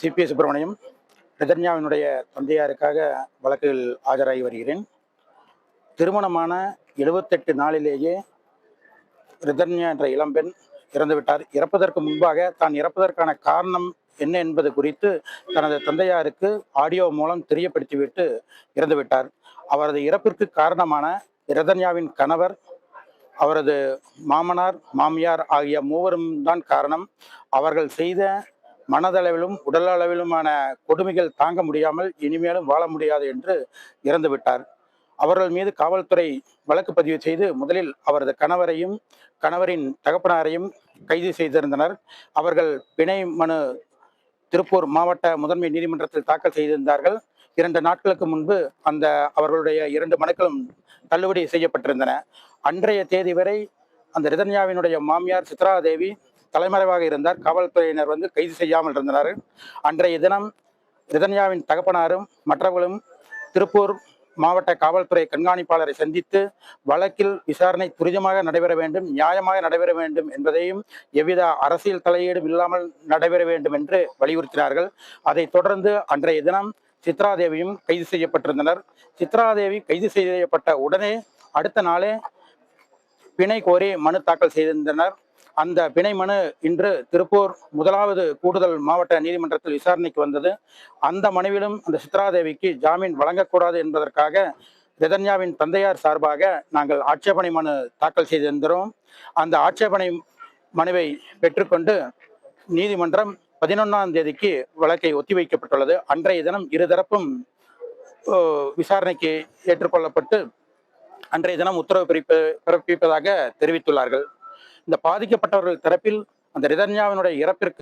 CP Subramaniam ரிதன்யாவினுடைய தந்தையாருக்காக வழக்கில் ஆஜராகி வருகிறேன். திருமணமான 78 நாளிலேயே ரிதன்யா என்ற இளம்பெண் இறந்துவிட்டார். இறப்பதற்கு முன்பாக தான் இறப்பதற்கான காரணம் என்ன என்பது குறித்து தனது தந்தையாருக்கு ஆடியோ மூலம் தெரியப்படுத்திவிட்டு இறந்துவிட்டார். அவரது இறப்பிற்கு காரணமான ரிதன்யாவின் கணவர், அவரது மாமனார், மாமியார் ஆகிய மூவரும் தான் காரணம். அவர்கள் செய்த மனதளவிலும் உடல் அளவிலுமான கொடுமைகள் தாங்க முடியாமல் இனிமேலும் வாழ முடியாது என்று இறந்துவிட்டார். அவர்கள் மீது காவல்துறை வழக்கு பதிவு செய்து முதலில் அவரது கணவரையும் கணவரின் தகப்பனாரையும் கைது செய்திருந்தனர். அவர்கள் பிணை மனு திருப்பூர் மாவட்ட முதன்மை நீதிமன்றத்தில் தாக்கல் செய்திருந்தார்கள். 2 நாட்களுக்கு முன்பு அவர்களுடைய 2 மனுக்களும் தள்ளுபடி செய்யப்பட்டிருந்தன. அன்றைய தேதி வரை அந்த ரிதன்யாவினுடைய மாமியார் சித்ராதேவி தலைமறைவாக இருந்தார். காவல்துறையினர் கைது செய்யாமல் இருந்தனர். அன்றைய தினம் ரிதன்யாவின் தகப்பனாரும் மற்றவர்களும் திருப்பூர் மாவட்ட காவல்துறை கண்காணிப்பாளரை சந்தித்து வழக்கில் விசாரணை துரிதமாக நடைபெற வேண்டும், நியாயமாக நடைபெற வேண்டும் என்பதையும் எவ்வித அரசியல் தலையீடும் இல்லாமல் நடைபெற வேண்டும் என்று வலியுறுத்தினார்கள். அதைத் தொடர்ந்து அன்றைய தினம் சித்ராதேவியும் கைது செய்யப்பட்டிருந்தனர். சித்ராதேவி கைது செய்யப்பட்ட உடனே அடுத்த நாளே பிணை கோரி மனு தாக்கல் செய்திருந்தனர். அந்த பிணை மனு இன்று திருப்பூர் 1வது கூடுதல் மாவட்ட நீதிமன்றத்தில் விசாரணைக்கு வந்தது. அந்த மனுவிலும் அந்த சித்ராதேவிக்கு ஜாமீன் வழங்கக்கூடாது என்பதற்காக ரிதன்யாவின் தந்தையார் சார்பாக நாங்கள் ஆட்சேபனை மனு தாக்கல் செய்திருந்தோம். அந்த ஆட்சேபனை மனுவை பெற்றுக்கொண்டு நீதிமன்றம் 11ஆம் தேதிக்கு வழக்கை ஒத்திவைக்கப்பட்டுள்ளது. அன்றைய தினம் இருதரப்பும் விசாரணைக்கு ஏற்றுக்கொள்ளப்பட்டு அன்றைய தினம் உத்தரவு பிறப்பிப்பதாக தெரிவித்துள்ளார்கள். இந்த பாதிக்கப்பட்டவர்கள் தரப்பில் அந்த ரிதன்யாவினுடைய இறப்பிற்கு